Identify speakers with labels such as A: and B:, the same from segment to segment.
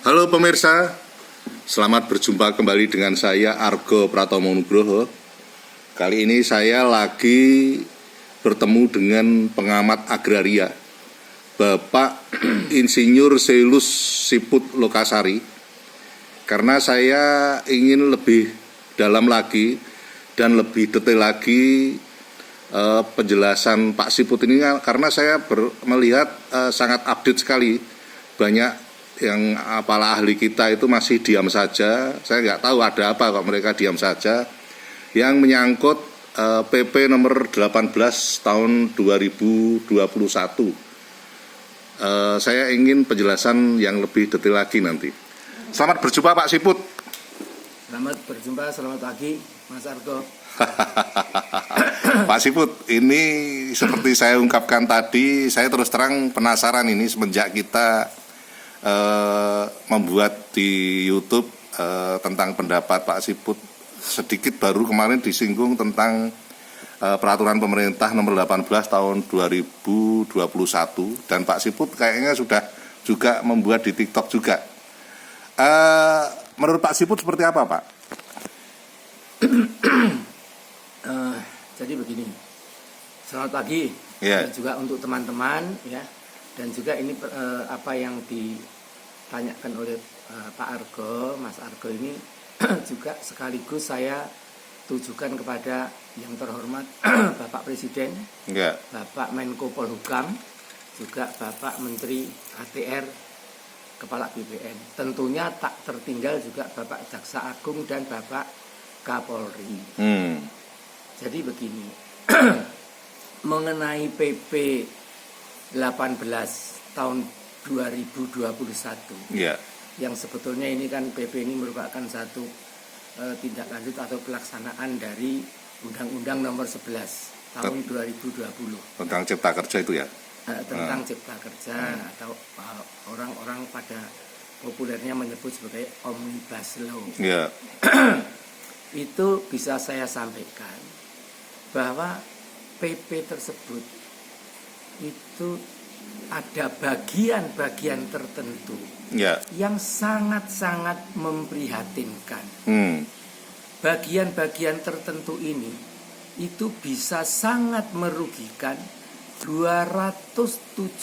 A: Halo pemirsa, selamat berjumpa kembali dengan saya Argo Pratomo Nugroho. Kali ini saya lagi bertemu dengan pengamat agraria, Bapak Insinyur Selus Siput Lokasari. Karena saya ingin lebih dalam lagi dan lebih detail lagi penjelasan Pak Siput ini, karena saya melihat sangat update sekali. Banyak yang para ahli kita itu masih diam saja. Saya nggak tahu ada apa kok mereka diam saja. Yang menyangkut PP nomor 18 tahun 2021. Saya ingin penjelasan yang lebih detail lagi nanti. Selamat berjumpa Pak Siput.
B: Selamat berjumpa, selamat pagi Mas Argo.
A: Pak Siput, ini seperti saya ungkapkan tadi, saya terus terang penasaran ini semenjak kita membuat di YouTube tentang pendapat Pak Siput. Sedikit baru kemarin disinggung tentang peraturan pemerintah nomor 18 tahun 2021, dan Pak Siput kayaknya sudah juga membuat di TikTok juga. Menurut Pak Siput seperti apa, Pak?
B: Jadi begini, selamat pagi dan juga untuk teman-teman ya. Dan juga ini apa yang ditanyakan oleh Pak Argo, Mas Argo ini juga sekaligus saya tujukan kepada yang terhormat Bapak Presiden, Bapak Menko Polhukam, juga Bapak Menteri ATR, Kepala BPN. Tentunya tak tertinggal juga Bapak Jaksa Agung dan Bapak Kapolri. Jadi begini, mengenai PP 18 tahun 2021 yang sebetulnya ini kan PP ini merupakan satu tindak lanjut atau pelaksanaan dari Undang-Undang nomor 11 tahun 2020
A: tentang Cipta Kerja itu ya?
B: Tentang Cipta Kerja atau orang-orang pada populernya menyebut sebagai Omnibus Law. Itu bisa saya sampaikan bahwa PP tersebut itu ada bagian-bagian tertentu yang sangat-sangat memprihatinkan. Bagian-bagian tertentu ini itu bisa sangat merugikan 270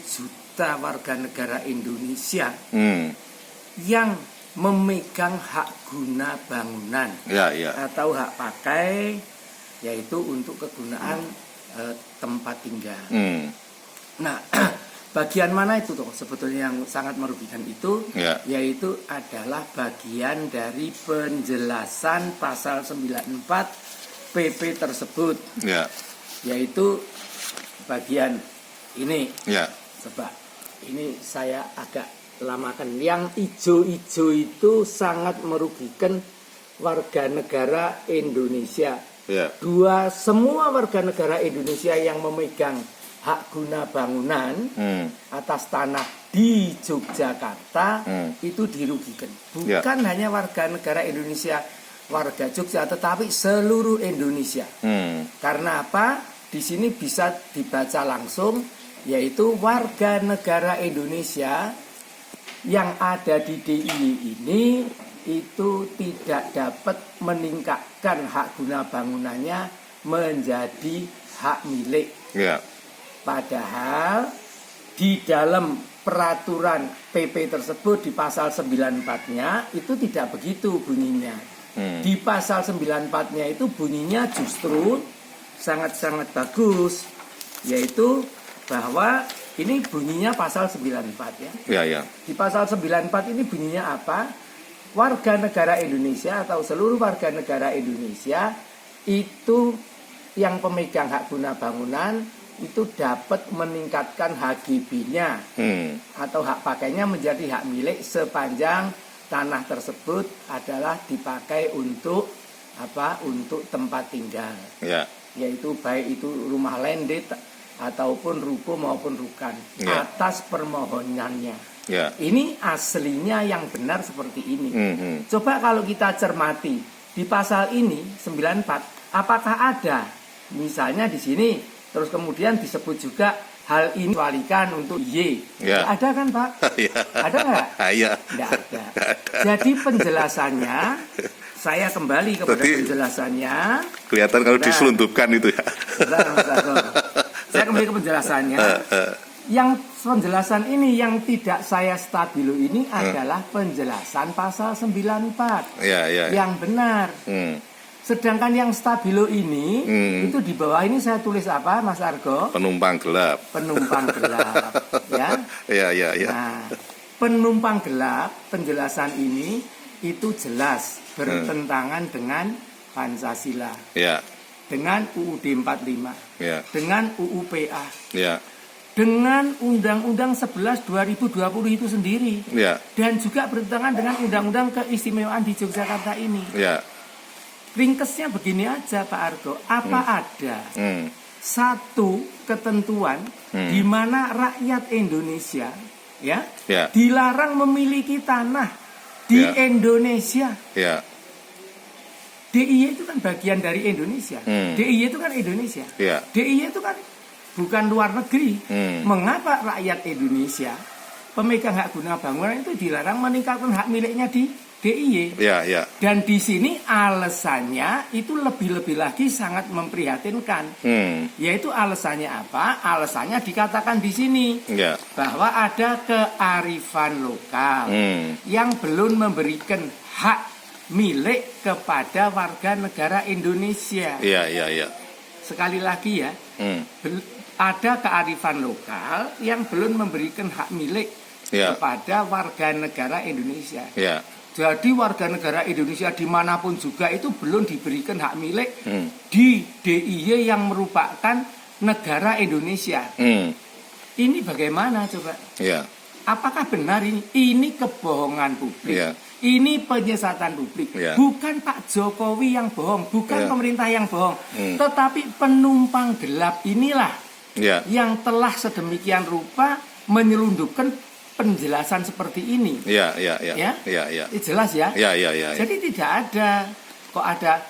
B: juta warga negara Indonesia yang memegang hak guna bangunan atau hak pakai, yaitu untuk kegunaan tempat tinggal. Nah, bagian mana itu toh sebetulnya yang sangat merugikan itu? Yaitu adalah bagian dari penjelasan pasal 94 PP tersebut. Yaitu bagian ini. Coba ini saya agak lamakan. Yang ijo-ijo itu sangat merugikan warga negara Indonesia. Semua warga negara Indonesia yang memegang hak guna bangunan atas tanah di Yogyakarta itu dirugikan. Bukan hanya warga negara Indonesia, warga Jogja, tetapi seluruh Indonesia. Karena apa? Di sini bisa dibaca langsung, yaitu warga negara Indonesia yang ada di DIY ini itu tidak dapat meningkatkan hak guna bangunannya menjadi hak milik. Padahal di dalam peraturan PP tersebut di pasal 94-nya itu tidak begitu bunyinya. Di pasal 94-nya itu bunyinya justru sangat-sangat bagus, yaitu bahwa ini bunyinya pasal 94 ya. Di pasal 94 ini bunyinya apa? Warga negara Indonesia atau seluruh warga negara Indonesia itu yang pemegang hak guna bangunan itu dapat meningkatkan HGB-nya atau hak pakainya menjadi hak milik sepanjang tanah tersebut adalah dipakai untuk apa? Untuk tempat tinggal. Yaitu baik itu rumah landed ataupun ruko maupun rukan atas permohonannya. Ini aslinya yang benar seperti ini. Coba kalau kita cermati di pasal ini 94, apakah ada misalnya di sini terus kemudian disebut juga hal ini kecualikan untuk Y.
A: Ya.
B: Ada kan Pak?
A: Ya.
B: Ada nggak?
A: Iya.
B: Nggak ada. Jadi penjelasannya, saya kembali kepada penjelasannya.
A: Kelihatan kalau diselundupkan itu ya.
B: Saya kembali ke penjelasannya. Yang penjelasan ini yang tidak saya stabilo ini adalah penjelasan pasal 94
A: Ya.
B: yang benar. Sedangkan yang stabilo ini itu di bawah ini saya tulis apa, Mas Argo?
A: Penumpang gelap.
B: Penumpang gelap, ya.
A: Ya.
B: Nah, penumpang gelap penjelasan ini itu jelas bertentangan dengan Pancasila,
A: Ya.
B: dengan UUD 45,
A: Ya.
B: dengan UUPA,
A: Ya.
B: dengan Undang-Undang 11 2020 itu sendiri,
A: Ya.
B: dan juga bertentangan dengan Undang-Undang Keistimewaan di Yogyakarta ini.
A: Ya.
B: Ringkesnya begini aja Pak Argo, apa ada satu ketentuan di mana rakyat Indonesia ya dilarang memiliki tanah di Indonesia?
A: Ya.
B: DIY itu kan bagian dari Indonesia. DIY itu kan Indonesia.
A: Ya.
B: DIY itu kan bukan luar negeri. Mengapa rakyat Indonesia pemegang hak guna bangunan itu dilarang meningkatkan hak miliknya di DIY?
A: Ya.
B: Dan di sini alasannya itu lebih-lebih lagi sangat memprihatinkan. Yaitu alasannya apa? Alasannya dikatakan di sini bahwa ada kearifan lokal yang belum memberikan hak milik kepada warga negara Indonesia.
A: Ya.
B: Sekali lagi ya, ada kearifan lokal yang belum memberikan hak milik kepada warga negara Indonesia.
A: Ya.
B: Jadi warga negara Indonesia dimanapun juga itu belum diberikan hak milik di DIY yang merupakan negara Indonesia. Ini bagaimana coba?
A: Ya.
B: Apakah benar ini? Ini kebohongan publik.
A: Ya.
B: Ini penyesatan publik.
A: Ya.
B: Bukan Pak Jokowi yang bohong, bukan pemerintah yang bohong, tetapi penumpang gelap inilah yang telah sedemikian rupa menyelundupkan penjelasan seperti ini.
A: Ya.
B: Jelas ya?
A: Ya.
B: Jadi tidak ada kok ada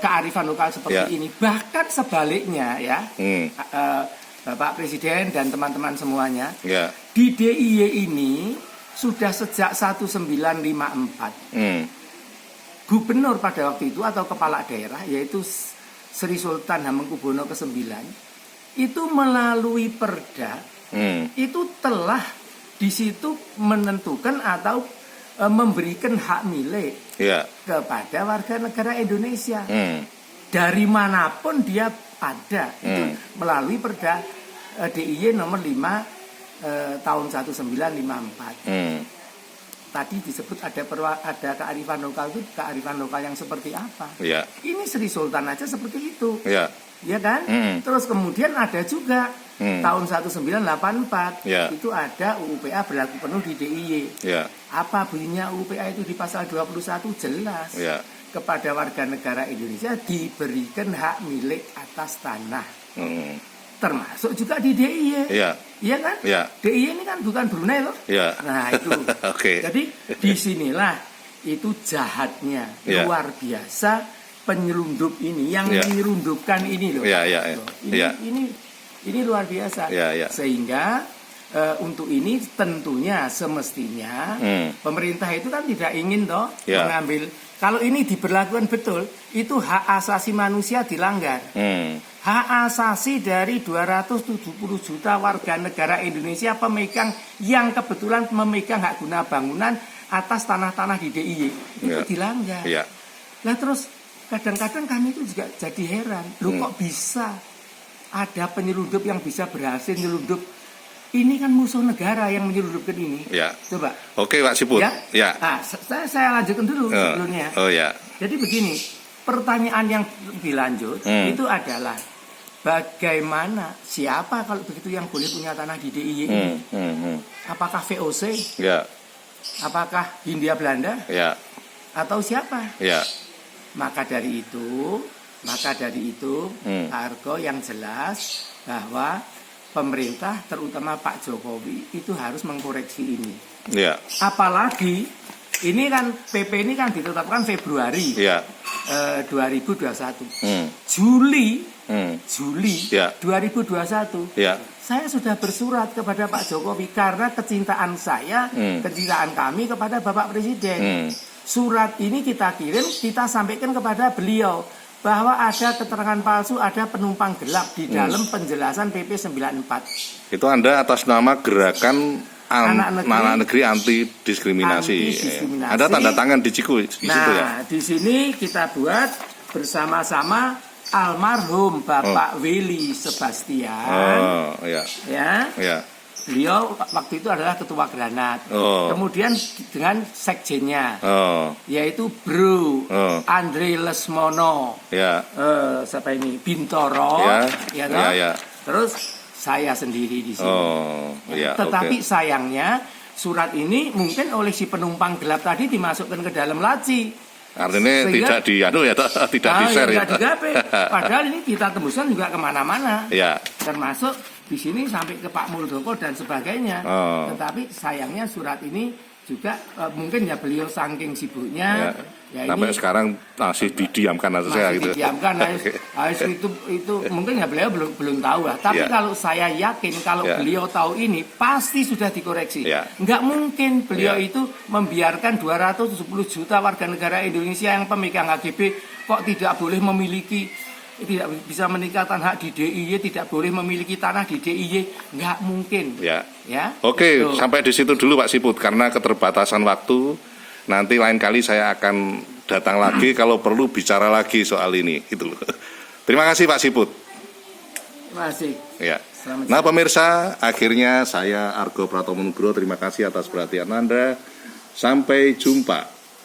B: kearifan lokal seperti ini. Bahkan sebaliknya ya, Bapak Presiden dan teman-teman semuanya, di DIY ini sudah sejak 1954. Gubernur pada waktu itu atau kepala daerah yaitu Sri Sultan Hamengkubuwono ke-9 itu melalui perda itu telah di situ menentukan atau memberikan hak milik kepada warga negara Indonesia dari manapun dia ada, itu melalui perda DIY nomor 5 tahun 1954. Tadi disebut ada kearifan lokal, itu kearifan lokal yang seperti apa? Ini Sri Sultan aja seperti itu. Ya kan? Terus kemudian ada juga tahun 1984 itu ada UUPA berlaku penuh di DIY. Apa bunyinya UUPA itu di pasal 21 jelas kepada warga negara Indonesia diberikan hak milik atas tanah. Termasuk juga di DIY. Iya kan? DIY ini kan bukan Brunei loh. Nah itu. Jadi disinilah itu jahatnya luar biasa penyelundup ini yang menyelundupkan ini loh. Ini luar biasa. Sehingga untuk ini tentunya semestinya pemerintah itu kan tidak ingin toh mengambil, kalau ini diberlakukan betul itu hak asasi manusia dilanggar. Hak asasi dari 270 juta warga negara Indonesia pemegang yang kebetulan memegang hak guna bangunan atas tanah-tanah di DIY itu dilanggar. Nah terus kadang-kadang kami itu juga jadi heran, loh kok bisa ada penyelundup yang bisa berhasil nyelundup? Ini kan musuh negara yang menyelundupkan ini. Coba.
A: Oke Pak Siput.
B: Nah, saya lanjutkan dulu sebelumnya. Jadi begini, pertanyaan yang lebih lanjut itu adalah bagaimana, siapa kalau begitu yang boleh punya tanah di DIY ini? Apakah VOC? Apakah Hindia Belanda? Atau siapa? Maka dari itu Pak Argo yang jelas bahwa pemerintah terutama Pak Jokowi itu harus mengkoreksi ini. Apalagi Ini kan PP ini kan ditetapkan Februari
A: Ya.
B: 2021.
A: Hmm.
B: Juli
A: Ya.
B: 2021.
A: Ya.
B: Saya sudah bersurat kepada Pak Jokowi karena kecintaan saya, kecintaan kami kepada Bapak Presiden. Surat ini kita kirim, kita sampaikan kepada beliau bahwa ada keterangan palsu, ada penumpang gelap di dalam penjelasan PP 94.
A: Itu Anda atas nama gerakan anak negeri anti diskriminasi.
B: Anti-diskriminasi.
A: Ada tanda tangan di situ ya.
B: Nah, di sini kita buat bersama-sama almarhum Bapak Willy Sebastian.
A: Oh, ya.
B: Ya.
A: Ya.
B: Beliau waktu itu adalah ketua Granat.
A: Oh.
B: Kemudian dengan sekjennya,
A: Oh.
B: yaitu Bro
A: Oh.
B: Andre Lesmono,
A: Ya.
B: siapa ini, Bintoro,
A: Ya.
B: toh?
A: Ya.
B: Terus saya sendiri di sini.
A: Oh, ya.
B: Tetapi
A: Oke.
B: sayangnya surat ini mungkin oleh si penumpang gelap tadi dimasukkan ke dalam laci.
A: Artinya
B: Sehingga-
A: tidak di-share ya.
B: Tidak digape. Padahal ini kita tembuskan juga kemana-mana.
A: Ya.
B: Termasuk di sini sampai ke Pak Muldoko dan sebagainya.
A: Oh.
B: Tetapi sayangnya surat ini juga mungkin ya beliau saking sibuknya ya
A: Sampai
B: ini
A: sekarang masih didiamkan aja
B: masih
A: gitu.
B: didiamkan. itu mungkin ya beliau belum tahu lah. Tapi
A: Ya.
B: kalau saya yakin kalau
A: Ya.
B: beliau tahu ini pasti sudah dikoreksi.
A: Ya.
B: Nggak mungkin beliau
A: Ya.
B: itu membiarkan 270 juta warga negara Indonesia yang pemegang HGB kok tidak boleh memiliki, tidak bisa meningkatkan hak di DIY, tidak boleh memiliki tanah di DIY, nggak mungkin.
A: Ya.
B: Ya.
A: Oke,
B: Gitu.
A: sampai di situ dulu Pak Siput karena keterbatasan waktu. Nanti lain kali saya akan datang lagi kalau perlu bicara lagi soal ini gitu loh. Terima kasih Pak Siput.
B: Masih.
A: Ya.
B: Selamat
A: Nah pemirsa, akhirnya saya Argo Pratomo Nugroho terima kasih atas perhatian Anda. Sampai jumpa.